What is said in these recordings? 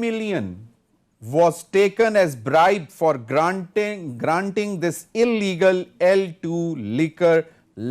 million was taken as bribe for granting this illegal L2 liquor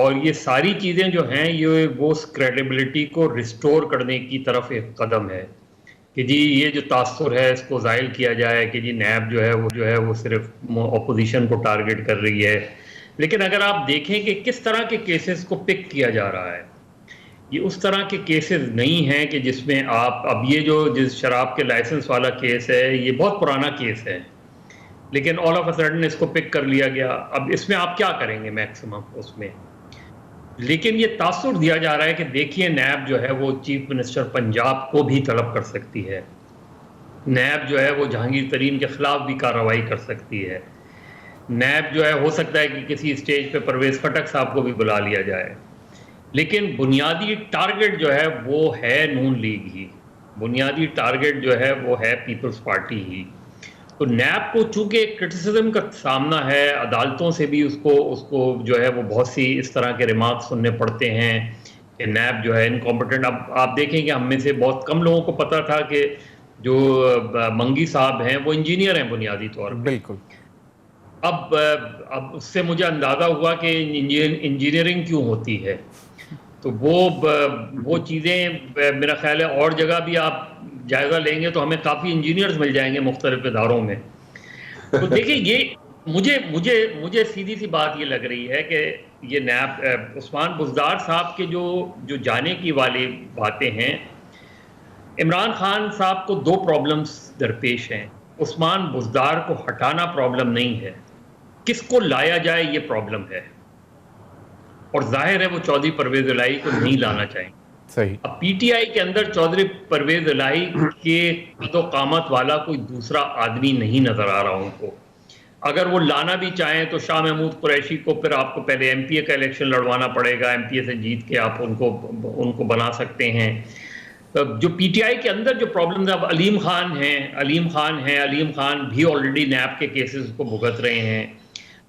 اور یہ ساری چیزیں جو ہیں یہ وہ کریڈیبلٹی کو ریسٹور کرنے کی طرف ایک قدم ہے کہ جی یہ جو تاثر ہے اس کو زائل کیا جائے کہ جی نیب جو ہے وہ صرف اپوزیشن کو ٹارگٹ کر رہی ہے. لیکن اگر آپ دیکھیں کہ کس طرح کے کیسز کو پک کیا جا رہا ہے، یہ اس طرح کے کیسز نہیں ہیں کہ جس میں آپ اب یہ جو جس شراب کے لائسنس والا کیس ہے یہ بہت پرانا کیس ہے لیکن آل آف اے سڈن اس کو پک کر لیا گیا. اب اس میں آپ کیا کریں گے میکسیمم اس میں، لیکن یہ تاثر دیا جا رہا ہے کہ دیکھیے نیب جو ہے وہ چیف منسٹر پنجاب کو بھی طلب کر سکتی ہے، نیب جو ہے وہ جہانگیر ترین کے خلاف بھی کارروائی کر سکتی ہے، نیب جو ہے ہو سکتا ہے کہ کسی اسٹیج پہ پرویز خٹک صاحب کو بھی بلا لیا جائے. لیکن بنیادی ٹارگٹ جو ہے وہ ہے نون لیگ ہی، بنیادی ٹارگٹ جو ہے وہ ہے پیپلز پارٹی ہی. تو نیب کو چونکہ کرٹیسزم کا سامنا ہے عدالتوں سے بھی، اس کو جو ہے وہ بہت سی اس طرح کے ریمارکس سننے پڑتے ہیں کہ نیب جو ہے انکمپیٹنٹ. اب آپ دیکھیں کہ ہم میں سے بہت کم لوگوں کو پتہ تھا کہ جو منگی صاحب ہیں وہ انجینئر ہیں بنیادی طور پہ. بالکل. اب اس سے مجھے اندازہ ہوا کہ انجینئرنگ کیوں ہوتی ہے. تو وہ چیزیں میرا خیال ہے اور جگہ بھی آپ جائزہ لیں گے تو ہمیں کافی انجینئرز مل جائیں گے مختلف اداروں میں. تو دیکھیں یہ مجھے سیدھی سی بات یہ لگ رہی ہے کہ یہ نیب عثمان بزدار صاحب کے جو جانے کی والی باتیں ہیں، عمران خان صاحب کو دو پرابلمز درپیش ہیں. عثمان بزدار کو ہٹانا پرابلم نہیں ہے، کس کو لایا جائے یہ پرابلم ہے، اور ظاہر ہے وہ چودھری پرویز الہی کو نہیں لانا چاہیں. صحیح. اب پی ٹی آئی کے اندر چودھری پرویز الہی کے قد و قامت والا کوئی دوسرا آدمی نہیں نظر آ رہا ان کو. اگر وہ لانا بھی چاہیں تو شاہ محمود قریشی کو پھر آپ کو پہلے ایم پی اے کا الیکشن لڑوانا پڑے گا، ایم پی اے سے جیت کے آپ ان کو بنا سکتے ہیں. جو پی ٹی آئی کے اندر جو پرابلمز اب علیم خان بھی آلریڈی نیب کے کیسز کو بھگت رہے ہیں.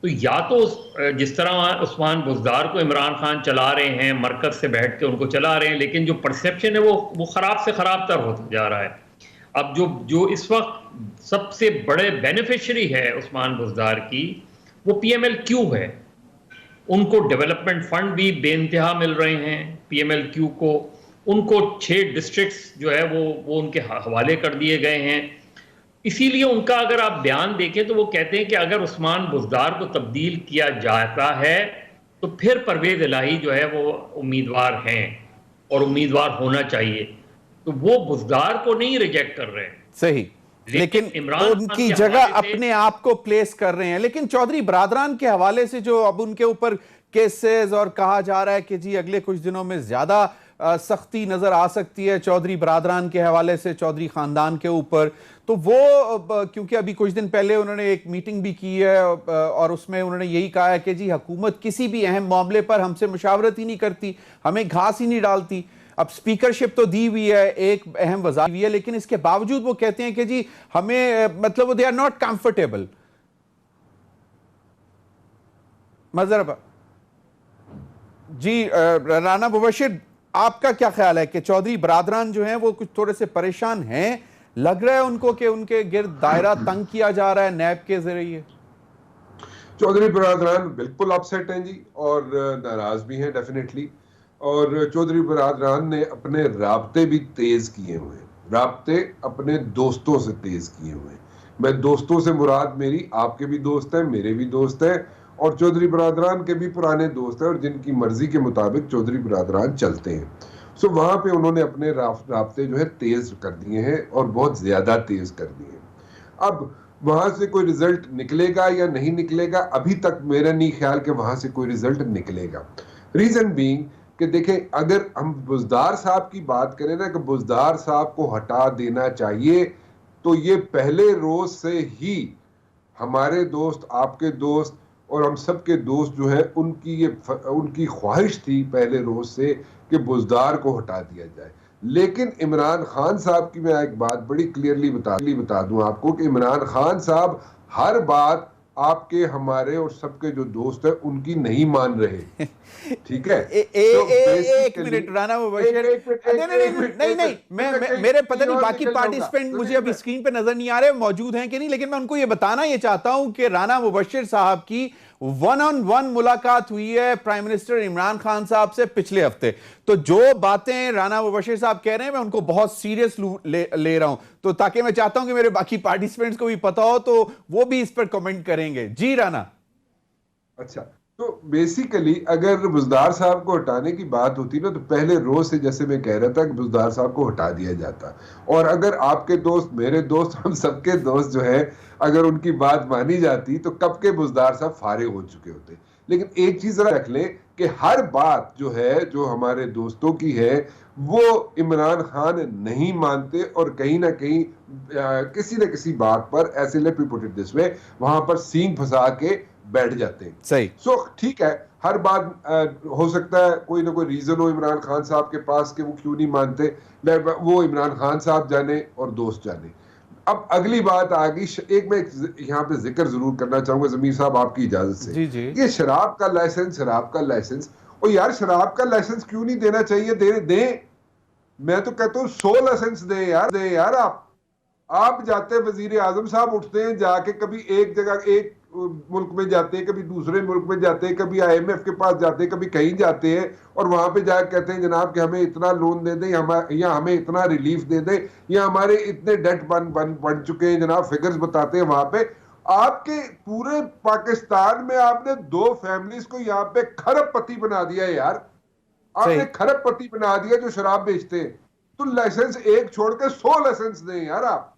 تو یا تو جس طرح عثمان بزدار کو عمران خان چلا رہے ہیں، مرکز سے بیٹھ کے ان کو چلا رہے ہیں، لیکن جو پرسیپشن ہے وہ خراب سے خراب تر ہوتا جا رہا ہے. اب جو اس وقت سب سے بڑے بینیفیشری ہے عثمان بزدار کی وہ پی ایم ایل کیو ہے. ان کو ڈیولپمنٹ فنڈ بھی بے انتہا مل رہے ہیں پی ایم ایل کیو کو. ان کو 6 ڈسٹرکٹس جو ہے وہ ان کے حوالے کر دیے گئے ہیں. اسی لیے ان کا اگر آپ بیان دیکھیں تو وہ کہتے ہیں کہ اگر عثمان بزدار کو تبدیل کیا جاتا ہے تو پھر پرویز الہی جو ہے وہ امیدوار ہیں اور امیدوار ہونا چاہیے. تو وہ بزدار کو نہیں ریجیکٹ کر رہے ہیں. صحیح، لیکن ان کی جگہ اپنے آپ کو پلیس کر رہے ہیں. لیکن چودھری برادران کے حوالے سے جو اب ان کے اوپر کیسز اور کہا جا رہا ہے کہ جی اگلے کچھ دنوں میں زیادہ سختی نظر آ سکتی ہے چودھری برادران کے حوالے سے چودھری خاندان کے اوپر، تو وہ کیونکہ ابھی کچھ دن پہلے انہوں نے ایک میٹنگ بھی کی ہے اور اس میں انہوں نے یہی کہا ہے کہ جی حکومت کسی بھی اہم معاملے پر ہم سے مشاورت ہی نہیں کرتی، ہمیں گھاس ہی نہیں ڈالتی. اب سپیکرشپ تو دی ہوئی ہے، ایک اہم وزارت ہوئی ہے، لیکن اس کے باوجود وہ کہتے ہیں کہ جی ہمیں مطلب they are not comfortable. مذہب جی رانا مبشر، آپ کا کیا خیال ہے کہ چودھری برادران جو ہیں وہ کچھ تھوڑے سے پریشان ہیں؟ لگ رہا ہے ان کو کہ ان کے گرد دائرہ تنگ کیا جا رہا ہے نیب کے ذریعے؟ چودھری برادران بالکل اپسیٹ ہیں جی، اور ناراض بھی ہیں ڈیفینیٹلی. اور چودھری برادران نے اپنے رابطے بھی تیز کیے ہوئے ہیں، رابطے اپنے دوستوں سے تیز کیے ہوئے ہیں. میں دوستوں سے مراد میری آپ کے بھی دوست ہیں، میرے بھی دوست ہیں، اور چودھری برادران کے بھی پرانے دوست ہیں اور جن کی مرضی کے مطابق چودھری برادران چلتے ہیں. سو وہاں پہ انہوں نے اپنے رابطے جو ہے تیز کر دیے ہیں اور بہت زیادہ تیز کر دیے ہیں. اب وہاں سے کوئی رزلٹ نکلے گا یا نہیں نکلے گا، ابھی تک میرا نہیں خیال کہ وہاں سے کوئی رزلٹ نکلے گا. ریزن بینگ کہ دیکھیں اگر ہم بزدار صاحب کی بات کریں نا کہ بزدار صاحب کو ہٹا دینا چاہیے، تو یہ پہلے روز سے ہی ہمارے دوست، آپ کے دوست اور ہم سب کے دوست جو ہیں ان کی خواہش تھی پہلے روز سے کہ بزدار کو ہٹا دیا جائے. لیکن عمران خان صاحب کی میں ایک بات بڑی کلیئرلی بتا دوں آپ کو کہ عمران خان صاحب ہر بات آپ کے، ہمارے اور سب کے جو دوست ہیں ان کی نہیں مان رہے. ٹھیک ہے، ایک منٹ رانا مبشر، نہیں میرے پتہ نہیں باقی پارٹیسپینٹ مجھے ابھی اسکرین پہ نظر نہیں آ رہے موجود ہیں کہ نہیں، لیکن میں ان کو یہ بتانا یہ چاہتا ہوں کہ رانا مبشر صاحب کی ون آن ون ملاقات ہوئی ہے پرائم منسٹر عمران خان صاحب سے پچھلے ہفتے. تو جو باتیں رانا مبشر صاحب کہہ رہے ہیں میں ان کو بہت سیریس لے رہا ہوں, تو تاکہ میں چاہتا ہوں کہ میرے باقی پارٹیسپینٹس کو بھی پتا ہو تو وہ بھی اس پر کمنٹ کریں گے. جی رانا. اچھا, تو بیسیکلی اگر بزدار صاحب کو ہٹانے کی بات ہوتی نا تو پہلے روز سے جیسے میں کہہ رہا تھا کہ بزدار صاحب کو ہٹا دیا جاتا, اور اگر آپ کے دوست, میرے دوست, ہم سب کے دوست جو ہے اگر ان کی بات مانی جاتی تو کب کے بزدار صاحب فارغ ہو چکے ہوتے. لیکن ایک چیز ذرا رکھ لیں کہ ہر بات جو ہے جو ہمارے دوستوں کی ہے وہ عمران خان نہیں مانتے, اور کہیں نہ کہیں کسی نہ کسی بات پر ایسے let me put it this وے وہاں پر سینگ پھنسا کے بیٹھ جاتے ہیں. صحیح. سو ٹھیک ہے, ہر بات ہو سکتا ہے کوئی نہ کوئی ریزن ہو عمران خان صاحب کے پاس کہ وہ کیوں نہیں مانتے, وہ عمران خان صاحب جانے اور دوست جانے. اب اگلی بات آ گئی, ایک میں یہاں پہ ذکر ضرور کرنا چاہوں گا ضمیر صاحب آپ کی اجازت سے. جی جی. یہ شراب کا لائسنس, اور یار شراب کا لائسنس کیوں نہیں دینا چاہیے, دیں. میں تو کہتا ہوں 100 لائسنس دیں یار. آپ جاتے ہیں, وزیر اعظم صاحب اٹھتے ہیں جا کے, کبھی ایک جگہ ایک ملک میں جاتے ہیں, کبھی دوسرے ملک میں جاتے ہیں, کبھی IMF کے پاس جاتے ہیں, کبھی کہیں جاتے ہیں, اور وہاں پہ جا کے کہتے ہیں جناب کہ ہمیں اتنا لون دے دیں یا ہمیں اتنا ریلیف دے دیں, یا ہمارے اتنے ڈیٹ بن چکے ہیں جناب, فگرز بتاتے ہیں وہاں پہ. آپ کے پورے پاکستان میں آپ نے 2 فیملیز کو یہاں پہ کھرب پتی بنا دیا ہے یار. آپ نے کھرب پتی بنا دیا جو شراب بیچتے ہیں. تو لائسنس ایک چھوڑ کے 100 لائسنس دیں یار, آپ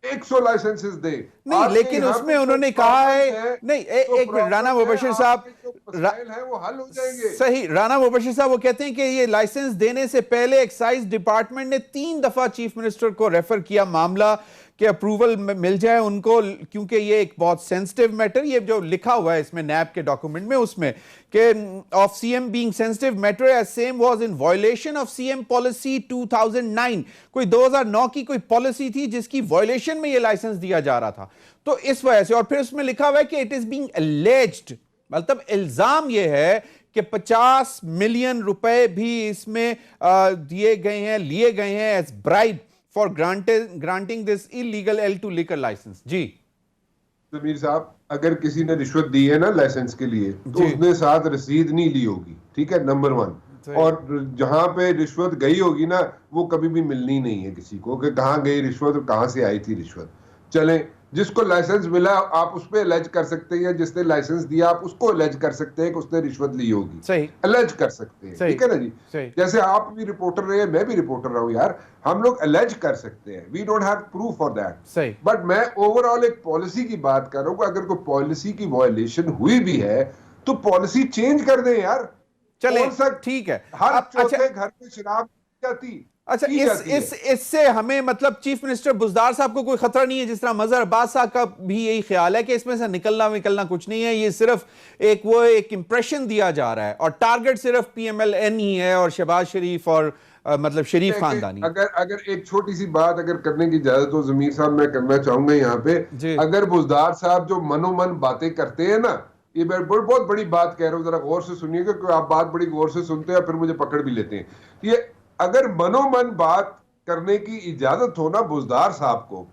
100 لائسنسز دیں. نہیں لیکن اس میں انہوں نے کہا ہے, نہیں ایک رانا مبشر صاحب, وہ حل ہو جائیں گے. صحیح, رانا مبشر صاحب وہ کہتے ہیں کہ یہ لائسنس دینے سے پہلے ایکسائز ڈپارٹمنٹ نے 3 دفعہ چیف منسٹر کو ریفر کیا معاملہ کہ اپروول مل جائے ان کو, کیونکہ یہ ایک بہت سینسٹیو میٹر, یہ جو لکھا ہوا ہے اس میں نیب کے ڈاکومنٹ میں, اس میں کہ of C M being sensitive matter as same was in violation of C M policy 2009. کوئی 2009 کی کوئی پالیسی تھی جس کی وائلیشن میں یہ لائسنس دیا جا رہا تھا, تو اس وجہ سے. اور پھر اس میں لکھا ہوا ہے کہ اٹ از بینگ الیجڈ, مطلب الزام یہ ہے کہ 50 ملین روپے بھی اس میں دیے گئے ہیں, لیے گئے ہیں as bribe for granting this illegal L2 liquor license. جی ضمیر صاحب, اگر کسی نے رشوت دی ہے نا لائسنس کے لیے تو اس نے ساتھ رسید نہیں لی ہوگی, ٹھیک ہے, نمبر 1. اور جہاں پہ رشوت گئی ہوگی نا وہ کبھی بھی ملنی نہیں ہے کسی کو کہ کہاں گئی رشوت اور کہاں سے آئی تھی رشوت. چلیں, جس کو لائسنس ملا آپ اس پہ الیج کر سکتے ہیں, جس نے لائسنس دیا آپ اس کو الیج کر سکتے ہیں کہ اس نے رشوت لی ہوگی, الیج کر سکتے ہیں, ٹھیک ہے نا جی. جیسے آپ بھی رپورٹر رہے, میں بھی رپورٹر رہا ہوں یار, ہم لوگ الیج کر سکتے ہیں, we don't have proof for that. But میں اوور آل ایک پالیسی کی بات کر رہا ہوں کہ اگر کوئی پالیسی کی وائلیشن ہوئی بھی ہے تو پالیسی چینج کر دیں یار. چلیں ٹھیک ہے, ہر چوتھے گھر میں شراب جاتی. اچھا, اس سے ہمیں مطلب چیف منسٹر بزدار صاحب کو کوئی خطرہ نہیں ہے, جس طرح مظہر عباس صاحب کا بھی یہی خیال ہے کہ اس میں سے نکلنا کچھ نہیں ہے, یہ صرف ایک امپریشن دیا جا رہا ہے اور ٹارگٹ صرف پی ایم ایل این ہی ہے اور شہباز شریف اور مطلب شریف خاندانی. اگر ایک چھوٹی سی بات اگر کرنے کی اجازت ہو ضمیر صاحب, میں کرنا چاہوں گا یہاں پہ. اگر بزدار صاحب جو منو من باتیں کرتے ہیں نا, یہ بہت بڑی بات کہہ رہا ہوں, ذرا غور سے سنیے گا کہ آپ بات بڑی غور سے سنتے ہیں پھر مجھے پکڑ بھی لیتے ہیں. یہ اگر منو من بات کرنے کی اجازت ہو نا بزدار صاحب کو,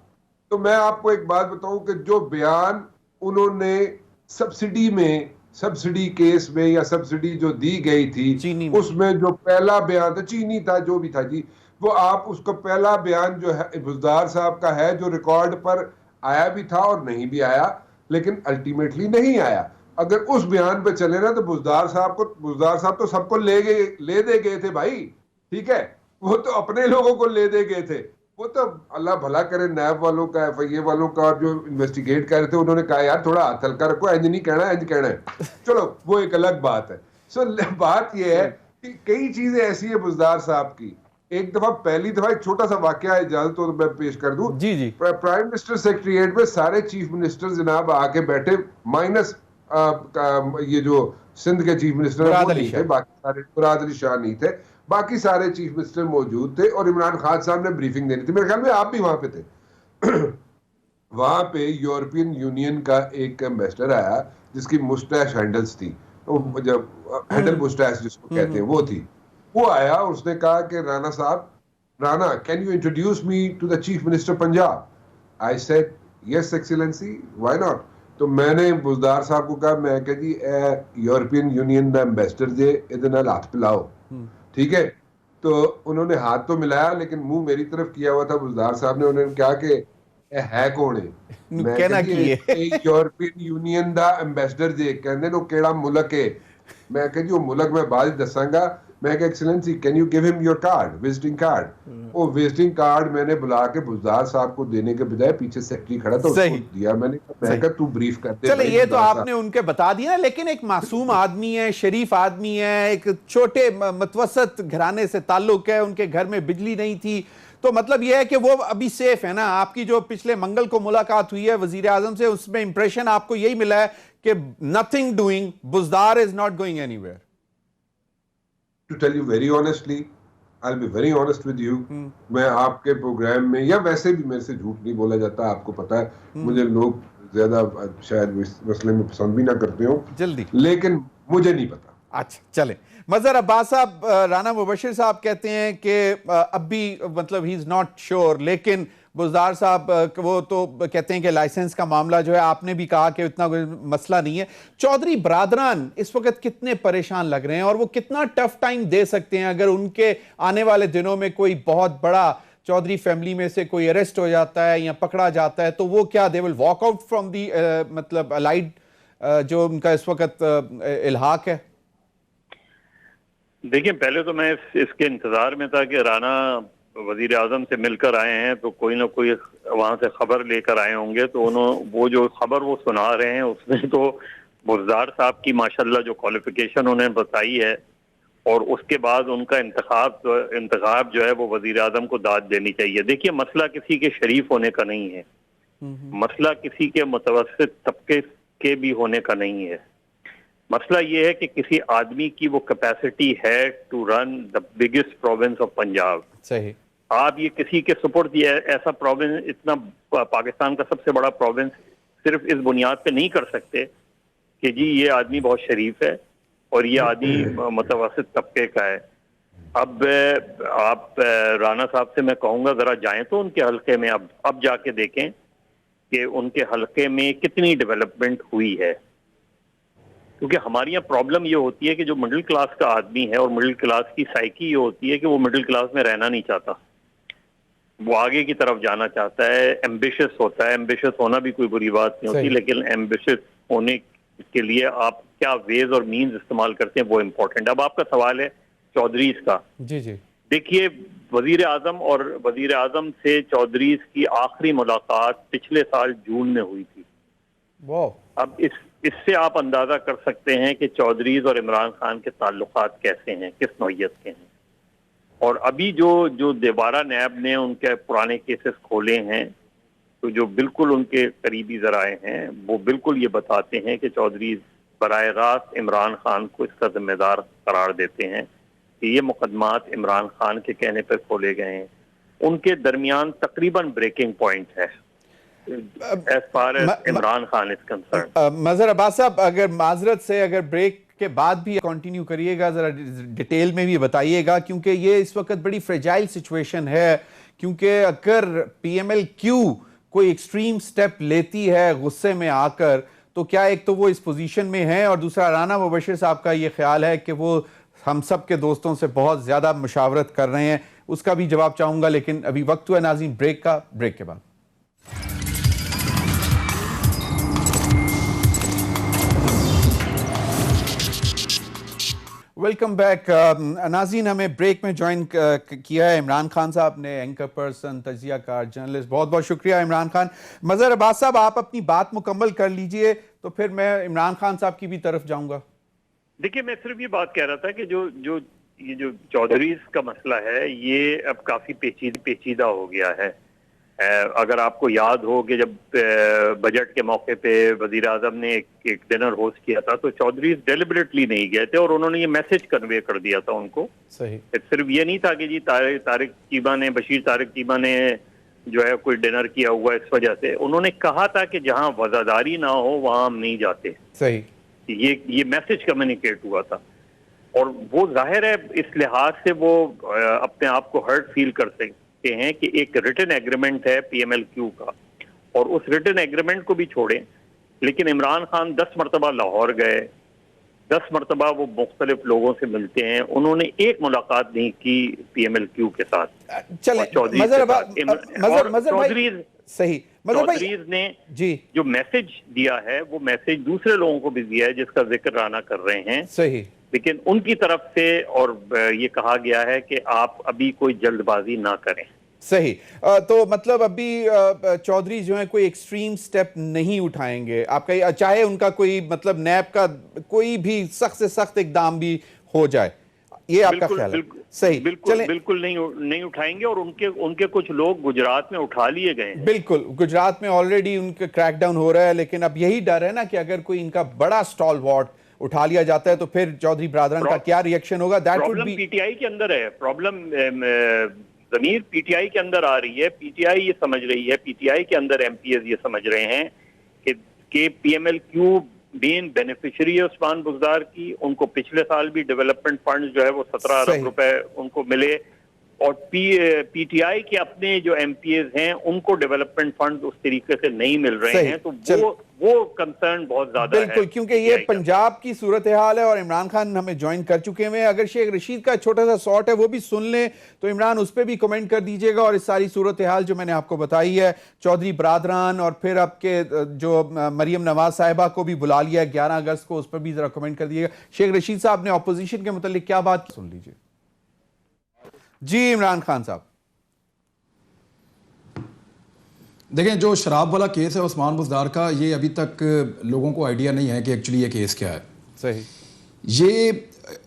تو میں آپ کو ایک بات بتاؤں کہ جو بیان انہوں نے سبسڈی کیس میں یا سبسڈی جو دی گئی تھی اس میں جو پہلا بیان تھا, چینی تھا جو بھی تھا جی, وہ آپ اس کا پہلا بیان جو ہے بزدار صاحب کا ہے جو ریکارڈ پر آیا بھی تھا اور نہیں بھی آیا, لیکن الٹیمیٹلی نہیں آیا. اگر اس بیان پہ چلے نا تو بزدار صاحب تو سب کو لے دے گئے تھے بھائی, ٹھیک ہے, وہ تو اپنے لوگوں کو لے دے گئے تھے. وہ تو اللہ بھلا کرے نیب والوں کا, ایف آئی اے والوں کا, جو انویسٹیگیٹ کر رہے تھے, انہوں نے کہا یار تھوڑا ہاتھ ہلکا رکھو, انج نہیں کہنا, انج کہنا ہے. چلو وہ ایک الگ بات ہے. سو بات یہ ہے کہ کئی چیزیں ایسی ہیں بزدار صاحب کی. ایک دفعہ پہلی دفعہ ایک چھوٹا سا واقعہ ہے, اجازت ہو تو میں پیش کر دوں. پرائم منسٹر سیکریٹریٹ میں سارے چیف منسٹر جناب آ کے بیٹھے, مائنس یہ جو سندھ کے چیف منسٹر وہ نہیں تھے, باقی سارے مراد علی شاہ نہیں تھے, باقی سارے چیف منسٹر موجود تھے, اور عمران خان صاحب نے بریفنگ دینی تھی. میرے خیال میں آپ بھی وہاں پہ تھے. وہاں پہ یورپین یونین کا ایک ایمبیسڈر آیا جس کی مسٹیش ہینڈلز تھی, ہینڈل مسٹیش جس کو کہتے ہیں وہ تھی. وہ آیا اور اس نے کہا کہ رانا صاحب, Rana can you introduce me to the chief minister Punjab. I said yes excellency, why not. تو میں نے بزدار صاحب کو کہا, میں کہ جی اے یورپین یونین دا ایمبیسڈر جے ادھر نال ہاتھ پلاؤ, ٹھیک ہے. تو انہوں نے ہاتھ تو ملایا لیکن منہ میری طرف کیا ہوا تھا بزدار صاحب نے. انہوں نے کہا کہ اے ہے کون ہے؟ میں کہنا کہ کی جی یورپین یونین دا ایمبیسڈر جے. کہندے نو کیڑا ملک ہے؟ میں کہ جی وہ ملک میں بعد دساں گا. میں کہ ایکسلنسی کین یو گیو ہم یور کارڈ, وزٹنگ کارڈ. وہ وزٹنگ کارڈ میں نے بلا کے بزدار صاحب کو دینے کے بجائے پیچھے سیکرٹری کھڑا تھا, اس کو دیا. میں نے کہا تو بریف کر دے. چلے یہ تو آپ نے ان کے بتا دیا, لیکن ایک معصوم آدمی ہے, شریف آدمی ہے, ایک چھوٹے متوسط گھرانے سے تعلق ہے, ان کے گھر میں بجلی نہیں تھی, تو مطلب یہ ہے کہ وہ ابھی سیف ہے نا. آپ کی جو پچھلے منگل کو ملاقات ہوئی ہے وزیر اعظم سے, اس میں امپریشن آپ کو یہی ملا ہے کہ nothing doing, Buzdar is not going anywhere. To tell you very honestly, I'll be very honest with you, میں آپ کے پروگرام میں یا ویسے بھی میرے سے جھوٹ نہیں بولا جاتا, آپ کو پتا ہے. مجھے لوگ زیادہ شاید اس مسئلے میں پسند بھی نہ کرتے ہوں جلدی, لیکن مجھے نہیں پتا. اچھا چلیں. مظہر عباس صاحب, رانا مبشر صاحب کہتے ہیں کہ اب بھی مطلب ہی از ناٹ شیور, لیکن بزدار صاحب وہ تو کہتے ہیں کہ لائسنس کا معاملہ جو ہے, آپ نے بھی کہا کہ اتنا کوئی مسئلہ نہیں ہے. چودھری برادران اس وقت کتنے پریشان لگ رہے ہیں اور وہ کتنا ٹف ٹائم دے سکتے ہیں اگر ان کے آنے والے دنوں میں کوئی بہت بڑا چودھری فیملی میں سے کوئی اریسٹ ہو جاتا ہے یا پکڑا جاتا ہے, تو وہ کیا دے ول واک آؤٹ فرام دی مطلب الائڈ جو ان کا اس وقت الحاق ہے؟ دیکھیں, پہلے تو میں اس کے انتظار میں تھا کہ رانا وزیر اعظم سے مل کر آئے ہیں تو کوئی نہ کوئی وہاں سے خبر لے کر آئے ہوں گے, تو وہ جو خبر وہ سنا رہے ہیں اس میں تو بزدار صاحب کی ماشاءاللہ جو کوالیفیکیشن انہیں بتائی ہے, اور اس کے بعد ان کا انتخاب جو ہے وہ وزیر اعظم کو داد دینی چاہیے. دیکھیے, مسئلہ کسی کے شریف ہونے کا نہیں ہے, مسئلہ کسی کے متوسط طبقے کے بھی ہونے کا نہیں ہے. مسئلہ یہ ہے کہ کسی آدمی کی وہ کیپیسٹی ہے to run the biggest province of Punjab. صحیح. آپ یہ کسی کے سپورٹ ایسا پروونس, اتنا پاکستان کا سب سے بڑا پروونس صرف اس بنیاد پہ نہیں کر سکتے کہ جی یہ آدمی بہت شریف ہے اور یہ آدمی متوسط طبقے کا ہے. اب آپ رانا صاحب سے میں کہوں گا ذرا جائیں تو ان کے حلقے میں, اب جا کے دیکھیں کہ ان کے حلقے میں کتنی ڈیولپمنٹ ہوئی ہے. کیونکہ ہماری یہاں پرابلم یہ ہوتی ہے کہ جو مڈل کلاس کا آدمی ہے, اور مڈل کلاس کی سائیکی یہ ہوتی ہے کہ وہ مڈل کلاس میں رہنا نہیں چاہتا, وہ آگے کی طرف جانا چاہتا ہے, ایمبیشس ہوتا ہے. ایمبیشس ہونا بھی کوئی بری بات نہیں ہوتی, لیکن ایمبیشس ہونے کے لیے آپ کیا ویز اور مینز استعمال کرتے ہیں وہ امپورٹنٹ. اب آپ کا سوال ہے چودھریز کا. جی جی, دیکھیے, وزیر اعظم اور وزیر اعظم سے چودھریز کی آخری ملاقات پچھلے سال جون میں ہوئی تھی. اب اس سے آپ اندازہ کر سکتے ہیں کہ چودھریز اور عمران خان کے تعلقات کیسے ہیں, کس نوعیت کے ہیں. اور ابھی جو دوبارہ نیب نے ان کے پرانے کیسز کھولے ہیں, تو جو بالکل ان کے قریبی ذرائع ہیں وہ بالکل یہ بتاتے ہیں کہ چودھریز براہ راست عمران خان کو اس کا ذمہ دار قرار دیتے ہیں کہ یہ مقدمات عمران خان کے کہنے پر کھولے گئے ہیں. ان کے درمیان تقریباً بریکنگ پوائنٹ ہے as far as Imran Khan is concerned. مظہر عباس صاحب, اگر معذرت سے اگر بریک کے بعد بھی کنٹینیو کریے گا, ذرا ڈیٹیل میں بھی بتائیے گا, کیونکہ یہ اس وقت بڑی فریجائل سچویشن ہے. کیونکہ اگر پی ایم ایل کیو کوئی ایکسٹریم سٹیپ لیتی ہے غصے میں آ کر, تو کیا ایک تو وہ اس پوزیشن میں ہے, اور دوسرا رانا مبشر صاحب کا یہ خیال ہے کہ وہ ہم سب کے دوستوں سے بہت زیادہ مشاورت کر رہے ہیں. اس کا بھی جواب چاہوں گا, لیکن ابھی وقت ہوا ناظرین بریک کا, بریک کے بعد. ویلکم بیک ناظرین. ہمیں بریک میں جوائن کیا ہے عمران خان صاحب نے, اینکر پرسن, تجزیہ کار, جرنلسٹ. بہت بہت شکریہ عمران خان. مظہر عباس صاحب, آپ اپنی بات مکمل کر لیجئے, تو پھر میں عمران خان صاحب کی بھی طرف جاؤں گا. دیکھیے, میں صرف یہ بات کہہ رہا تھا کہ جو چودھریز کا مسئلہ ہے یہ اب کافی پیچیدہ ہو گیا ہے. اگر آپ کو یاد ہو کہ جب بجٹ کے موقع پہ وزیر اعظم نے ایک ڈنر ہوسٹ کیا تھا, تو چودھریز ڈیلیبریٹلی نہیں گئے تھے, اور انہوں نے یہ میسج کنوے کر دیا تھا ان کو. صحیح. صرف یہ نہیں تھا کہ جی بشیر طارق چیمہ نے جو ہے کوئی ڈنر کیا ہوا اس وجہ سے. انہوں نے کہا تھا کہ جہاں وزاداری نہ ہو وہاں ہم نہیں جاتے. صحیح. یہ میسج کمیونیکیٹ ہوا تھا, اور وہ ظاہر ہے اس لحاظ سے وہ اپنے آپ کو ہرٹ فیل کر سکتے ہیں کہ ایک ریٹن ایگریمنٹ ہے پی ایم ایل کیو کا, اور اس ریٹن ایگریمنٹ کو بھی چھوڑیں, لیکن عمران خان 10 مرتبہ لاہور گئے, 10 مرتبہ وہ مختلف لوگوں سے ملتے ہیں, انہوں نے ایک ملاقات نہیں کی پی ایم ایل کیو کے ساتھ. چودھریز نے جو میسج دیا ہے وہ میسج دوسرے لوگوں کو بھی دیا ہے جس کا ذکر رانا کر رہے ہیں. صحیح. لیکن ان کی طرف سے اور یہ کہا گیا ہے کہ آپ ابھی کوئی جلد بازی نہ کریں. صحیح. تو مطلب ابھی چودھری جو ہیں کوئی ایکسٹریم سٹیپ نہیں اٹھائیں گے آپ کا, چاہے ان کا کوئی مطلب نیب کا کوئی بھی سخت سے سخت اقدام بھی ہو جائے, یہ آپ کا خیال ہے؟ صحیح. بالکل نہیں اٹھائیں گے, اور ان کے کچھ لوگ گجرات میں اٹھا لیے گئے ہیں. بالکل, گجرات میں آلریڈی ان کا کریک ڈاؤن ہو رہا ہے, لیکن اب یہی ڈر ہے نا کہ اگر کوئی ان کا بڑا سٹال وارڈ اٹھا لیا جاتا ہے تو پھر چودھری برادران کا کیا ری ایکشن ہوگا. پرابلم پی ٹی آئی کے اندر ہے, پرابلم ضمیر پی ٹی آئی کے اندر آ رہی ہے. پی ٹی آئی یہ سمجھ رہی ہے, پی ٹی آئی کے اندر ایم پی ایز یہ سمجھ رہے ہیں کہ پی ایم ایل کیو مین بینیفیشری ہے عثمان بزدار کی. ان کو پچھلے سال بھی ڈیولپمنٹ فنڈ جو ہے وہ 17 ارب روپے ان کو ملے, اور پی ٹی آئی کے اپنے جو ایم پی ایز ہیں ان کو ڈیولپمنٹ فنڈ اس طریقے سے نہیں مل رہے ہیں. تو وہ کنسرن بہت زیادہ ہے. بالکل, کیونکہ یہ پنجاب کی صورتحال ہے اور عمران خان ہمیں جوائن کر چکے ہیں. اگر شیخ رشید کا چھوٹا سا سارٹ ہے وہ بھی سن لیں تو عمران اس پہ بھی کمنٹ کر دیجئے گا, اور اس ساری صورتحال جو میں نے آپ کو بتائی ہے چودھری برادران اور پھر آپ کے جو مریم نواز صاحبہ کو بھی بلا لیا ہے 11 اگست کو, اس پر بھی ذرا کمنٹ کر دیجئے گا. شیخ رشید صاحب نے اپوزیشن کے متعلق کیا بات سن لیجئے. جی عمران خان صاحب. دیکھیں, جو شراب والا کیس ہے عثمان بزدار کا, یہ ابھی تک لوگوں کو آئیڈیا نہیں ہے کہ ایکچولی یہ کیس کیا ہے. صحیح. یہ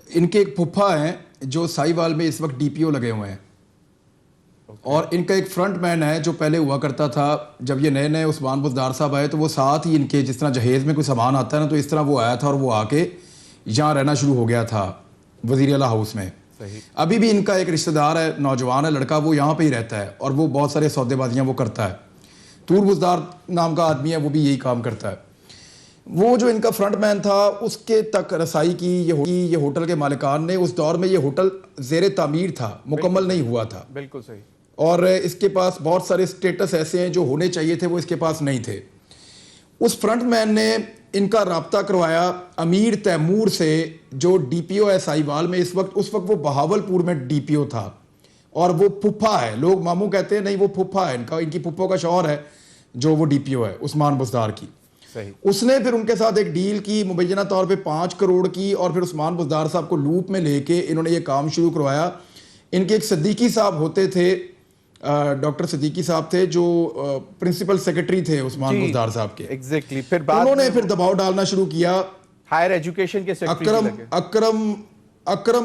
ان کے ایک پھپھا ہیں جو سائی وال میں اس وقت ڈی پی او لگے ہوئے ہیں, اور ان کا ایک فرنٹ مین ہے جو پہلے ہوا کرتا تھا. جب یہ نئے عثمان بزدار صاحب آئے تو وہ ساتھ ہی ان کے, جس طرح جہیز میں کوئی سامان آتا ہے نا, تو اس طرح وہ آیا تھا اور وہ آ کے یہاں رہنا شروع ہو گیا تھا وزیر اعلیٰ ہاؤس میں. ابھی بھی ان کا ایک رشتہ دار ہے, نوجوان ہے لڑکا, وہ یہاں پہ ہی رہتا ہے اور وہ بہت سارے سودے بازیاں وہ کرتا ہے. طور بزدار نام کا آدمی ہے, وہ بھی یہی کام کرتا ہے. وہ جو ان کا فرنٹ مین تھا اس کے تک رسائی کی یہ ہوٹل کے مالکان نے. اس دور میں یہ ہوٹل زیر تعمیر تھا, مکمل نہیں ہوا تھا. بالکل صحیح. اور اس کے پاس بہت سارے سٹیٹس ایسے ہیں جو ہونے چاہیے تھے, وہ اس کے پاس نہیں تھے. اس فرنٹ مین نے ان کا رابطہ کروایا امیر تیمور سے, جو ڈی پی او ہے سائی وال میں اس وقت وہ بہاول پور میں ڈی پی او تھا, اور وہ پھپھا ہے. لوگ ماموں کہتے ہیں, نہیں وہ پھپھا ہے ان کی پھپھو کا شوہر ہے جو وہ ڈی پی او ہے عثمان بزدار کی. صحیح. اس نے پھر ان کے ساتھ ایک ڈیل کی مبینہ طور پہ 5 کروڑ کی, اور پھر عثمان بزدار صاحب کو لوپ میں لے کے انہوں نے یہ کام شروع کروایا. ان کے ایک صدیقی صاحب ہوتے تھے, ڈاکٹر صدیقی صاحب تھے جو پرنسپل سیکرٹری تھے عثمان بزدار صاحب کے. ایگزیکٹلی. انہوں نے پھر دباؤ ڈالنا شروع کیا. ہائر ایجوکیشن کے اکرم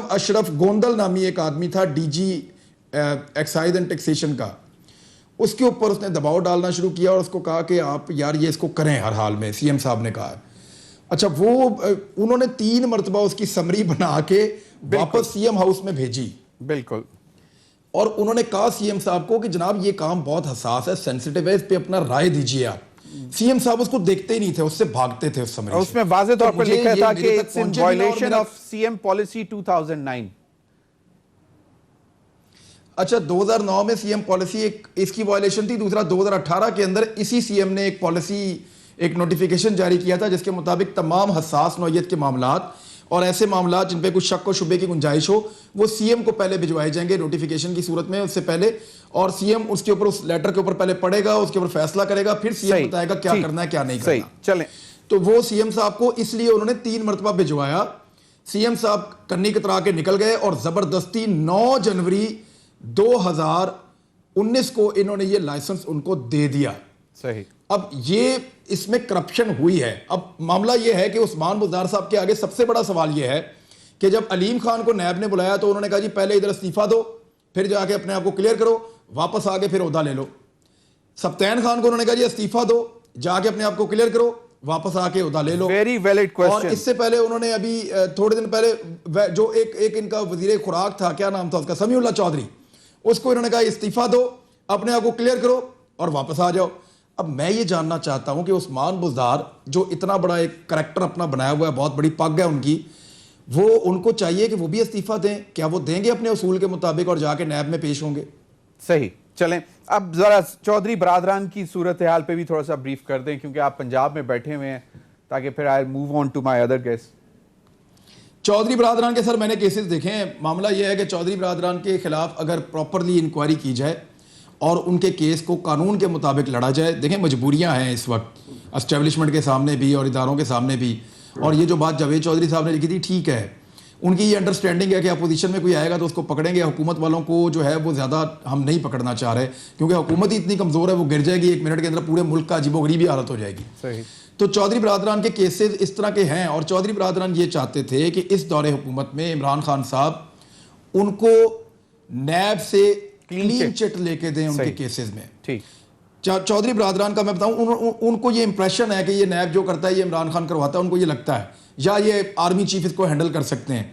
اشرف گوندل نامی ایک آدمی تھا, D G excise and taxation کا. اس کے اوپر اس نے دباؤ ڈالنا شروع کیا اور اس کو کہا کہ آپ یار یہ اس کو کریں ہر حال میں. سی ایم صاحب نے کہا. اچھا, وہ انہوں نے 3 مرتبہ اس کی سمری بنا کے واپس سی ایم ہاؤس میں بھیجی. بالکل. اور انہوں نے کہا سی ایم صاحب کو کہ جناب یہ کام بہت حساس ہے, سینسیٹیو ہے, اس پہ اپنا رائے دیجیے آپ. سی ایم صاحب اس کو دیکھتے ہی نہیں تھے, اس سے بھاگتے تھے. اس سمری اس میں واضح طور پر لکھا تھا کہ it's in violation of C M policy 2009. اچھا, 2009 میں سی ایم پالیسی اس کی وائلیشن تھی. دوسرا 2018 کے اندر اسی سی ایم نے ایک پالیسی, ایک نوٹیفیکیشن جاری کیا تھا جس کے مطابق تمام حساس نوعیت کے معاملات اور ایسے معاملات جن پہ کچھ شک و شبے کی گنجائش ہو وہ سی ایم کو پہلے بھجوائے جائیں گے نوٹیفیکیشن کی صورت میں, اس سے پہلے. اور سی ایم اس کے اوپر, اس لیٹر کے اوپر پہلے پڑھے گا, اس کے اوپر فیصلہ کرے گا, پھر سی ایم بتائے گا کیا کرنا ہے کیا نہیں کرنا. چلیں. تو وہ سی ایم صاحب کو اس لیے انہوں نے 3 مرتبہ بھجوایا. سی ایم صاحب کنی کترا کے نکل گئے اور زبردستی 9 جنوری 2019 کو انہوں نے یہ لائسنس ان کو دے دیا. صحیح. اب یہ اس میں کرپشن ہوئی ہے. اب معاملہ یہ ہے کہ عثمان بزدار صاحب کے آگے سب سے بڑا سوال یہ ہے کہ جب علیم خان کو نیب نے بلایا تو انہوں نے کہا جی پہلے ادھر استعفیٰ دو, پھر جا کے اپنے آپ کو کلیئر کرو, واپس آ کے پھر عہدہ لے لو. سبطین خان کو انہوں نے کہا جی استعفیٰ دو, جا کے اپنے آپ کو کلیئر کرو, واپس آ کے عہدہ لے لو. Very valid question. اور اس سے پہلے انہوں نے ابھی تھوڑے دن پہلے جو ایک ان کا وزیر خوراک تھا, کیا نام تھا اس کا, سمیع اللہ چودھری, اس کو انہوں نے کہا استعفیٰ دو, اپنے آپ کو کلیئر کرو اور واپس آ جاؤ. اب میں یہ جاننا چاہتا ہوں کہ عثمان بزدار جو اتنا بڑا ایک کریکٹر اپنا بنایا ہوا ہے, بہت بڑی پگ ہے ان کی, وہ ان کو چاہیے کہ وہ بھی استعفیٰ دیں. کیا وہ دیں گے اپنے اصول کے مطابق اور جا کے نیب میں پیش ہوں گے؟ صحیح. چلیں اب ذرا چودھری برادران کی صورتحال پہ بھی تھوڑا سا بریف کر دیں کیونکہ آپ پنجاب میں بیٹھے ہوئے ہیں تاکہ پھر I move on to my other guest. Chaudhry برادران کے سر میں نے کیسز دیکھے ہیں. معاملہ یہ ہے کہ چودھری برادران کے خلاف اگر پراپرلی انکوائری کی جائے اور ان کے کیس کو قانون کے مطابق لڑا جائے, دیکھیں مجبوریاں ہیں اس وقت اسٹیبلشمنٹ کے سامنے بھی اور اداروں کے سامنے بھی, اور یہ جو بات جاوید چودھری صاحب نے لکھی تھی ٹھیک ہے, ان کی یہ انڈرسٹینڈنگ ہے کہ اپوزیشن میں کوئی آئے گا تو اس کو پکڑیں گے, حکومت والوں کو جو ہے وہ زیادہ ہم نہیں پکڑنا چاہ رہے کیونکہ حکومت ہی اتنی کمزور ہے, وہ گر جائے گی 1 منٹ کے اندر, پورے ملک کا عجیب و غریبی حالت ہو جائے گی. صحیح. تو چودھری برادران کے کیسز اس طرح کے ہیں, اور چودھری برادران یہ چاہتے تھے کہ اس دور حکومت میں عمران خان صاحب ان کو نیب سے کلین چٹ لے کے دیں ان کے کیسز میں. ٹھیک. چودھری برادران کا میں بتاؤں, ان کو یہ امپریشن ہے کہ یہ نیب جو کرتا ہے یہ عمران خان کرواتا ہے, ان کو یہ لگتا ہے یا یہ آرمی چیف اس کو ہینڈل کر سکتے ہیں.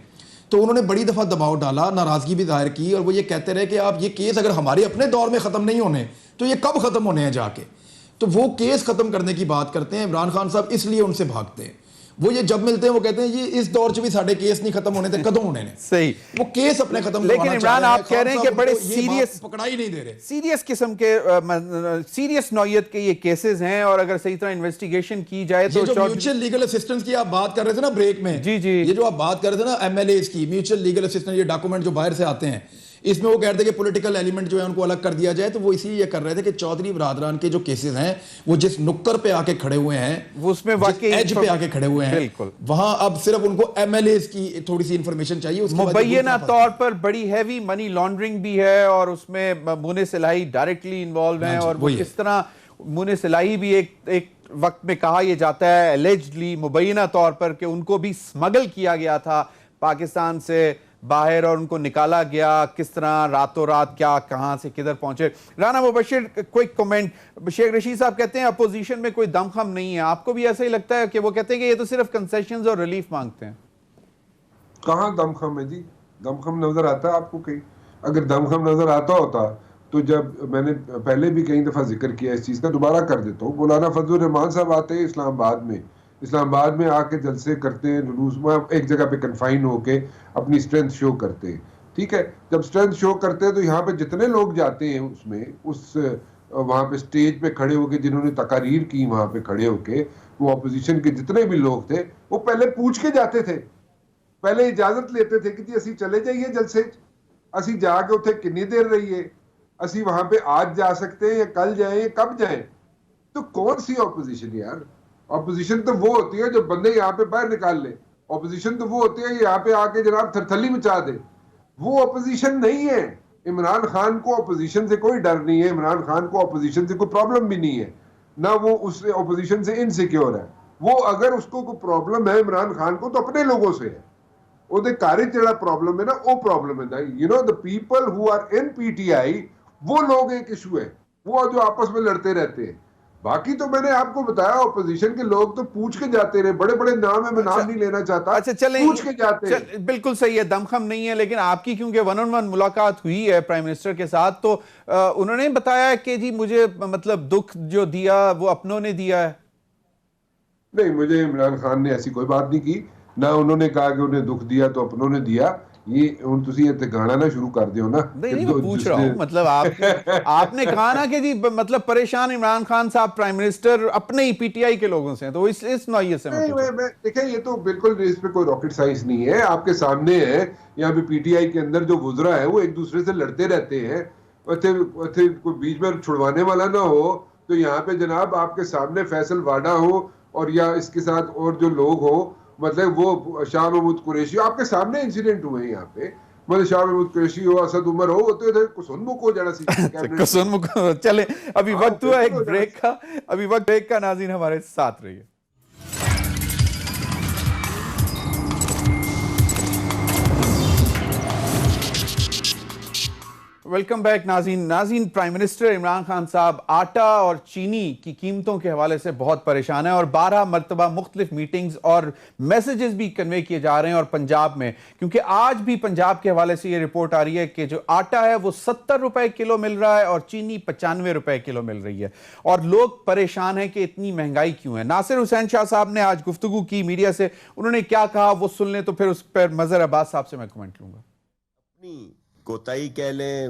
تو انہوں نے بڑی دفعہ دباؤ ڈالا, ناراضگی بھی ظاہر کی, اور وہ یہ کہتے رہے کہ آپ یہ کیس اگر ہمارے اپنے دور میں ختم نہیں ہونے تو یہ کب ختم ہونے ہیں جا کے. تو وہ کیس ختم کرنے کی بات کرتے ہیں. عمران خان صاحب اس لیے ان سے بھاگتے ہیں, وہ یہ جب ملتے ہیں وہ کہتے ہیں یہ اس دور بھی ساڑھے کیس نہیں ختم ہونے تھے, کدوں ہونے نے. صحیح. وہ کیس اپنے ختم لیکن عمران آپ کہہ رہے ہیں کہ بڑے سیریس پکڑائی نہیں دے رہے, سیریس قسم کے سیریس نوعیت کے یہ کیسز ہیں, اور اگر صحیح طرح انویسٹیگیشن کی جائے تو جو میوچل لیگل اسسٹنس کی آپ بات کر رہے تھے نا بریک میں, جی جی, یہ جو آپ بات کر رہے تھے نا ایم ایل ایز کی میوچل لیگل اسسٹنس, یہ ڈاکومنٹ جو باہر سے آتے ہیں اس میں وہ کہتے ہیں کہ پولیٹیکل ایلیمنٹ جو ہے ان کو الگ کر دیا جائے, تو وہ اسی یہ کر رہے تھے کہ چودھری برادران کے جو کیسز ہیں وہ جس نکر پہ آ کے کھڑے ہوئے ہیں, وہ اس میں واقعی ایج پہ آ کے کھڑے ہوئے ہیں, بالکل وہاں اب صرف ان کو ایم ایل ایز کی تھوڑی سی انفارمیشن چاہیے. مبینہ طور پر بڑی ہیوی منی لانڈرنگ بھی ہے, اور اس میں منہ صلاحی ڈائریکٹلی انوالو ہیں, اور وہ کس طرح منہ صلاحی بھی ایک وقت میں کہا یہ جاتا ہے اللیجڈلی مبینہ طور پر کہ ان کو بھی سمگل کیا گیا تھا پاکستان سے باہر اور ان کو نکالا گیا, کس طرح راتوں رات کیا کہاں سے کدھر پہنچے. رانا مبشر کوئک کومنٹ. شیخ رشید صاحب کہتے ہیں اپوزیشن میں کوئی دم خم نہیں ہے, آپ کو بھی ایسا ہی لگتا ہے کہ وہ کہتے ہیں کہ یہ تو صرف کنسیشنز اور ریلیف مانگتے ہیں؟ کہاں دم خم ہے جی, دم خم نظر آتا ہے آپ کو کہیں؟ اگر دم خم نظر آتا ہوتا تو جب میں نے پہلے بھی کئی دفعہ ذکر کیا اس چیز کا, دوبارہ کر دیتا ہوں, مولانا فضل الرحمان صاحب آتے ہیں اسلام آباد میں آ کے جلسے کرتے ہیں, جلوس میں ایک جگہ پہ کنفائن ہو کے اپنی اسٹرینتھ شو کرتے ہیں. ٹھیک ہے, جب اسٹرینتھ شو کرتے ہیں تو یہاں پہ جتنے لوگ جاتے ہیں اس میں وہاں پہ اسٹیج پہ کھڑے ہو کے جنہوں نے تقاریر کی وہاں پہ کھڑے ہو کے, وہ اپوزیشن کے جتنے بھی لوگ تھے وہ پہلے پوچھ کے جاتے تھے, پہلے اجازت لیتے تھے کہ جی اسی چلے جائیے جلسے, اسی جا کے اتنے کنی دیر رہیے, اسی وہاں پہ آج جا سکتے ہیں یا کل جائیں یا کب جائیں. تو کون سی اپوزیشن یار؟ اپوزیشن تو وہ ہوتی ہے جو بندے یہاں پہ باہر نکال لے, اپوزیشن تو وہ ہوتی ہے یہاں پہ آ کے جناب تھرتھلی مچا دے. وہ اپوزیشن نہیں ہے. عمران خان کو اپوزیشن سے کوئی ڈر نہیں ہے, عمران خان کو اپوزیشن سے کوئی پرابلم بھی نہیں ہے, نہ وہ اس اپوزیشن سے انسیکیور ہے. وہ اگر اس کو کوئی پرابلم ہے عمران خان کو تو اپنے لوگوں سے ہے. وہ کارج جڑا پرابلم ہے نا وہ پرابلم ہے, you know the people who are in P T I, وہ لوگ ایک ایشو ہے, وہ جو آپس میں لڑتے رہتے ہیں. باقی تو میں نے آپ کو بتایا اپوزیشن کے لوگ تو پوچھ کے جاتے رہے, بڑے بڑے نام ہے, میں نام نہیں لینا چاہتا, اچھا چلیں پوچھ کے جاتے ہیں. بالکل صحیح ہے, دم خم نہیں ہے, لیکن آپ کی کیونکہ 1-on-1 ملاقات ہوئی ہے پرائم منسٹر کے ساتھ, تو انہوں نے بتایا کہ جی مجھے مطلب دکھ جو دیا وہ اپنوں نے دیا ہے. نہیں, مجھے عمران خان نے ایسی کوئی بات نہیں کی, نہ انہوں نے کہا کہ انہیں دکھ دیا تو اپنوں نے دیا. یہ تسی یہ گانا نہ شروع کر دیو نا. نہیں میں پوچھ رہا ہوں, مطلب آپ نے کہا نا کہ جی مطلب پریشان عمران خان صاحب پرائم منسٹر اپنے ہی پی ٹی آئی کے لوگوں سے ہیں, تو اس نوعیت سے میں دیکھیں یہ تو بالکل اس پہ کوئی راکٹ سائنس نہیں ہے, آپ کے سامنے ہے. یہاں پہ پی ٹی آئی کے اندر جو وزراء ہے وہ ایک دوسرے سے لڑتے رہتے ہیں, کوئی بیچ میں چھڑوانے والا نہ ہو. تو یہاں پہ جناب آپ کے سامنے فیصل واڈا ہو اور یا اس کے ساتھ اور جو لوگ ہو, مطلب وہ شاہ محمود قریشی, آپ کے سامنے انسیڈنٹ ہوئے ہیں یہاں پہ, مطلب شاہ محمود قریشی ہو, اسد عمر ہو, ہوتے تھے کسن مک ہو جانا سی. چلیں ابھی وقت ہوا ایک بریک کا, ابھی وقت بریک کا. ناظرین ہمارے ساتھ رہیے. ویلکم بیک ناظرین. پرائم منسٹر عمران خان صاحب آٹا اور چینی کی قیمتوں کے حوالے سے بہت پریشان ہیں, اور 12 مرتبہ مختلف میٹنگز اور میسیجز بھی کنوے کیے جا رہے ہیں, اور پنجاب میں, کیونکہ آج بھی پنجاب کے حوالے سے یہ رپورٹ آ رہی ہے کہ جو آٹا ہے وہ 70 روپے کلو مل رہا ہے اور چینی 95 روپے کلو مل رہی ہے, اور لوگ پریشان ہیں کہ اتنی مہنگائی کیوں ہے. ناصر حسین شاہ صاحب نے آج گفتگو کی میڈیا سے, انہوں نے کیا کہا وہ سن لیں, تو پھر اس پر مظہر عباس صاحب سے میں کمنٹ لوں گا. اپنی کوتاہی کہہ لیں،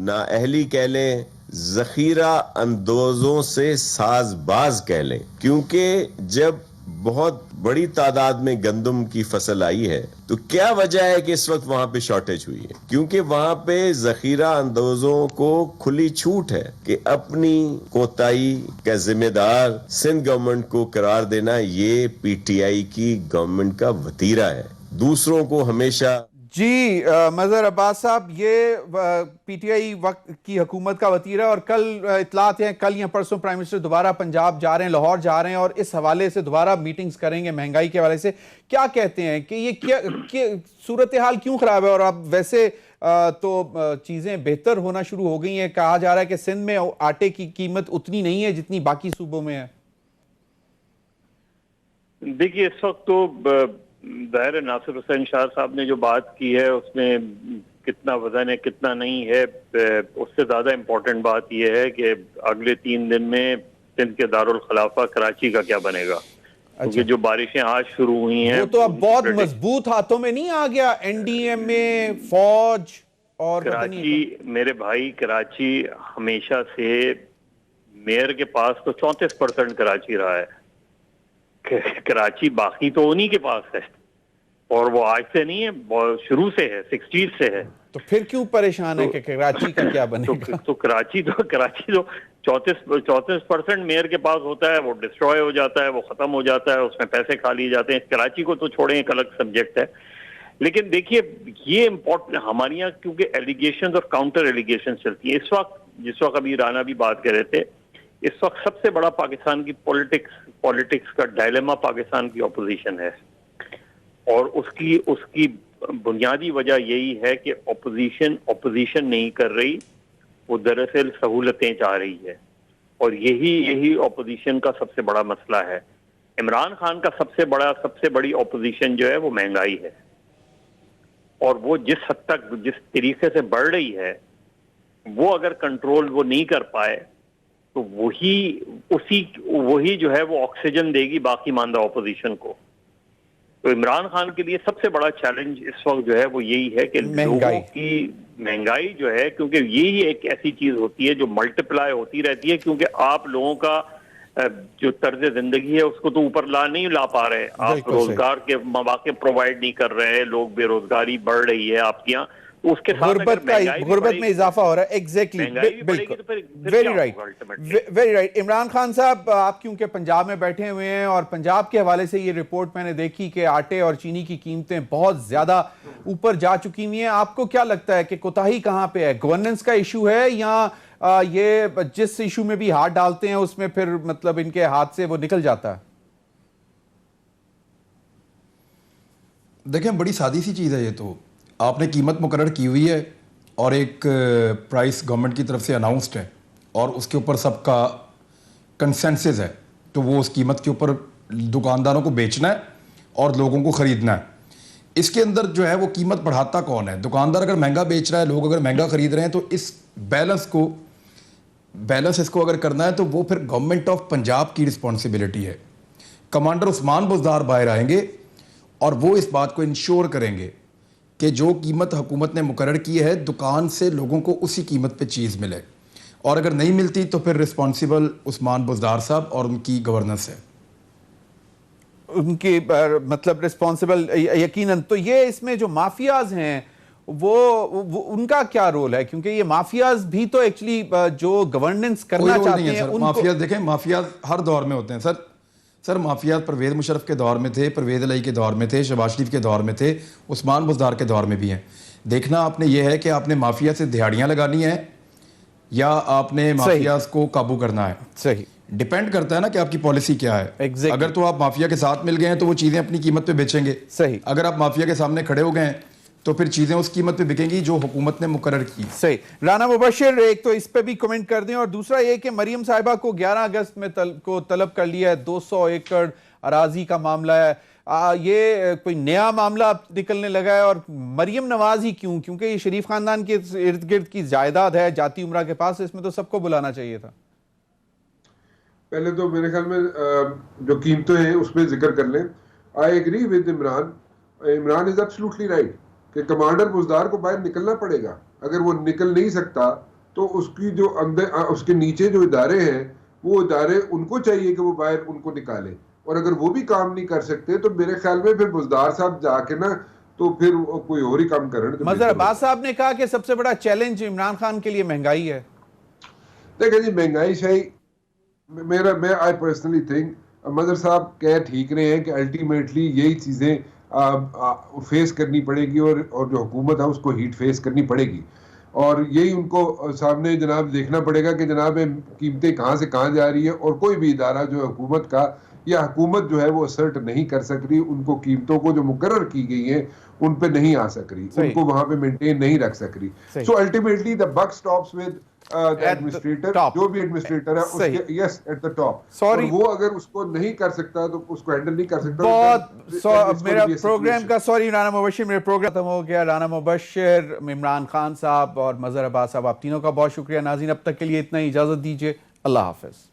نااہلی کہہ لیں، ذخیرہ اندوزوں سے ساز باز کہہ لیں، کیونکہ جب بہت بڑی تعداد میں گندم کی فصل آئی ہے تو کیا وجہ ہے کہ اس وقت وہاں پہ شارٹیج ہوئی ہے؟ کیونکہ وہاں پہ ذخیرہ اندوزوں کو کھلی چھوٹ ہے کہ اپنی کوتاہی کا ذمہ دار سندھ گورنمنٹ کو قرار دینا یہ پی ٹی آئی کی گورنمنٹ کا وتیرہ ہے. دوسروں کو ہمیشہ جی مظہر عباس صاحب، یہ پی ٹی آئی وقت کی حکومت کا وتیرہ، اور کل اطلاعات ہیں کل یا پرسوں پرائم منسٹر دوبارہ پنجاب جا رہے ہیں، لاہور جا رہے ہیں، اور اس حوالے سے دوبارہ میٹنگز کریں گے مہنگائی کے حوالے سے. کیا کہتے ہیں کہ یہ صورتحال کیوں خراب ہے؟ اور اب ویسے تو چیزیں بہتر ہونا شروع ہو گئی ہیں، کہا جا رہا ہے کہ سندھ میں آٹے کی قیمت اتنی نہیں ہے جتنی باقی صوبوں میں ہے. دیکھیے اس وقت تو ظاہر ناصر حسین شاہ صاحب نے جو بات کی ہے اس میں کتنا وزن ہے کتنا نہیں ہے، اس سے زیادہ امپورٹنٹ بات یہ ہے کہ اگلے 3 دن میں سندھ کے دارالخلافہ کراچی کا کیا بنے گا، کیونکہ جو بارشیں آج شروع ہوئی ہیں وہ تو اب بہت مضبوط ہاتھوں میں نہیں آ گیا، این ڈی ایم میں فوج اور کراچی. میرے بھائی کراچی ہمیشہ سے میئر کے پاس تو 34% کراچی رہا ہے. کراچی باقی تو انہی کے پاس ہے، اور وہ آج سے نہیں ہے، شروع سے ہے، 60s سے ہے. تو پھر کیوں پریشان ہے کہ کراچی کا کیا بنے گا؟ تو کراچی تو 34% میئر کے پاس ہوتا ہے، وہ ڈسٹروائے ہو جاتا ہے، وہ ختم ہو جاتا ہے، اس میں پیسے کھا لیے جاتے ہیں. کراچی کو تو چھوڑیں، ایک الگ سبجیکٹ ہے. لیکن دیکھیے یہ امپورٹنٹ ہمارے یہاں کیونکہ ایلیگیشنز اور کاؤنٹر ایلیگیشنز چلتی ہیں اس وقت. جس وقت ابھی رانا بھی بات کر رہے تھے، اس وقت سب سے بڑا پاکستان کی پولیٹکس کا ڈائلیما پاکستان کی اپوزیشن ہے، اور اس کی بنیادی وجہ یہی ہے کہ اپوزیشن نہیں کر رہی، وہ دراصل سہولتیں چاہ رہی ہے، اور یہی اپوزیشن کا سب سے بڑا مسئلہ ہے. عمران خان کا سب سے بڑی اپوزیشن جو ہے وہ مہنگائی ہے، اور وہ جس حد تک جس طریقے سے بڑھ رہی ہے وہ اگر کنٹرول وہ نہیں کر پائے تو وہی جو ہے وہ آکسیجن دے گی باقی ماندہ اپوزیشن کو. تو عمران خان کے لیے سب سے بڑا چیلنج اس وقت جو ہے وہ یہی ہے کہ لوگوں کی مہنگائی جو ہے، کیونکہ یہی ایک ایسی چیز ہوتی ہے جو ملٹیپلائی ہوتی رہتی ہے، کیونکہ آپ لوگوں کا جو طرز زندگی ہے اس کو تو اوپر نہیں لا پا رہے، آپ روزگار کے مواقع پرووائڈ نہیں کر رہے، لوگ بے روزگاری بڑھ رہی ہے آپ کے یہاں، تو اس کے ساتھ غربت میں اضافہ ہو رہا ہے. Exactly, very right. Imran Khan صاحب، آپ کیونکہ پنجاب میں بیٹھے ہوئے ہیں اور پنجاب کے حوالے سے یہ رپورٹ میں نے دیکھی کہ آٹے اور چینی کی قیمتیں بہت زیادہ اوپر جا چکی ہوئی ہیں. آپ کو کیا لگتا ہے کہ کوتاہی کہاں پہ ہے؟ گورننس کا ایشو ہے، یا یہ جس ایشو میں بھی ہاتھ ڈالتے ہیں اس میں پھر مطلب ان کے ہاتھ سے وہ نکل جاتا ہے؟ دیکھیں بڑی سادی سی چیز ہے، یہ تو آپ نے قیمت مقرر کی ہوئی ہے اور ایک پرائس گورنمنٹ کی طرف سے اناؤنسڈ ہے، اور اس کے اوپر سب کا کنسنسس ہے، تو وہ اس قیمت کے اوپر دکانداروں کو بیچنا ہے اور لوگوں کو خریدنا ہے. اس کے اندر جو ہے وہ قیمت بڑھاتا کون ہے؟ دکاندار اگر مہنگا بیچ رہا ہے، لوگ اگر مہنگا خرید رہے ہیں، تو اس بیلنس اس کو اگر کرنا ہے تو وہ پھر گورنمنٹ آف پنجاب کی رسپانسبلٹی ہے. کمانڈر عثمان بزدار باہر آئیں گے اور وہ اس بات کو انشور کریں گے کہ جو قیمت حکومت نے مقرر کی ہے دکان سے لوگوں کو اسی قیمت پہ چیز ملے، اور اگر نہیں ملتی تو پھر رسپانسبل عثمان بزدار صاحب اور ان کی گورننس ہے، ان کی مطلب رسپانسبل یقیناً. تو یہ اس میں جو مافیاز ہیں وہ ان کا کیا رول ہے؟ کیونکہ یہ مافیاز بھی تو ایکچولی جو گورننس کرنا چاہتے ہیں ان کو... مافیاز دیکھیں، مافیاز ہر دور میں ہوتے ہیں سر. مافیاز پرویز مشرف کے دور میں تھے، پرویز الہی کے دور میں تھے، شہباز شریف کے دور میں تھے، عثمان بزدار کے دور میں بھی ہیں. دیکھنا آپ نے یہ ہے کہ آپ نے مافیا سے دہاڑیاں لگانی ہیں یا آپ نے مافیاز کو قابو کرنا ہے. صحیح، ڈیپینڈ کرتا ہے نا کہ آپ کی پالیسی کیا ہے. اگر تو آپ مافیا کے ساتھ مل گئے ہیں تو وہ چیزیں اپنی قیمت پہ بیچیں گے. صحیح. اگر آپ مافیا کے سامنے کھڑے ہو گئے ہیں تو پھر چیزیں اس قیمت پہ بکیں گی جو حکومت نے مقرر کی. صحیح. رانا مبشر ایک تو اس پہ بھی کمنٹ کر دیں، اور دوسرا یہ کہ مریم صاحبہ کو 11 اگست میں کو طلب کر لیا ہے، 200 ایکڑ اراضی کا معاملہ ہے. یہ کوئی نیا معاملہ نکلنے لگا ہے، اور مریم نواز ہی کیوں؟ کیونکہ یہ شریف خاندان کے ارد گرد کی جائیداد ہے جاتی عمرہ کے پاس، اس میں تو سب کو بلانا چاہیے تھا. پہلے تو میرے خیال میں جو قیمتیں ہیں اس پہ ذکر کر لیں. I agree with Imran is absolutely right. کہ کمانڈر بزدار کو باہر نکلنا پڑے گا. اگر وہ نکل نہیں سکتا تو اس کی جو اندر اس کے نیچے جو ادارے ہیں وہ ادارے ان کو چاہیے کہ وہ باہر ان کو نکالے, اور اگر وہ بھی کام نہیں کر سکتے تو میرے خیال میں پھر بزدار صاحب جا کے نا تو پھر کوئی اور ہی کام کریں. مظہر عباس صاحب نے کہا کہ سب سے بڑا چیلنج عمران خان کے لیے مہنگائی ہے. دیکھیں جی مہنگائی شاہی میں آئی پرسنلی تھنک مظہر صاحب کہہ ٹھیک رہے ہیں کہ الٹیمیٹلی یہی چیزیں فیس کرنی پڑے گی, اور جو حکومت ہے اس کو ہیٹ فیس کرنی پڑے گی, اور یہی ان کو سامنے جناب دیکھنا پڑے گا کہ جناب قیمتیں کہاں سے کہاں جا رہی ہے, اور کوئی بھی ادارہ جو ہے حکومت کا یا حکومت جو ہے وہ اسرٹ نہیں کر سک رہی, ان کو قیمتوں کو جو مقرر کی گئی ہیں ان پہ نہیں آ سک رہی, ان کو وہاں پہ مینٹین نہیں رکھ سک رہی. So ultimately the book stops with administrator, جو بھی ایڈمنسٹریٹر ہے اس کے یس ایٹ دا ٹاپ, اور وہ اگر اس کو نہیں کر سکتا تو اس کو ہینڈل نہیں کر سکتا. بہت میرا پروگرام کا سوری رانا مبشر, میرا پروگرام ختم ہو گیا. رانا مبشر, عمران خان صاحب اور مظہر عباس صاحب, آپ تینوں کا بہت شکریہ. ناظرین اب تک کے لیے اتنا ہی, اجازت دیجیے, اللہ حافظ.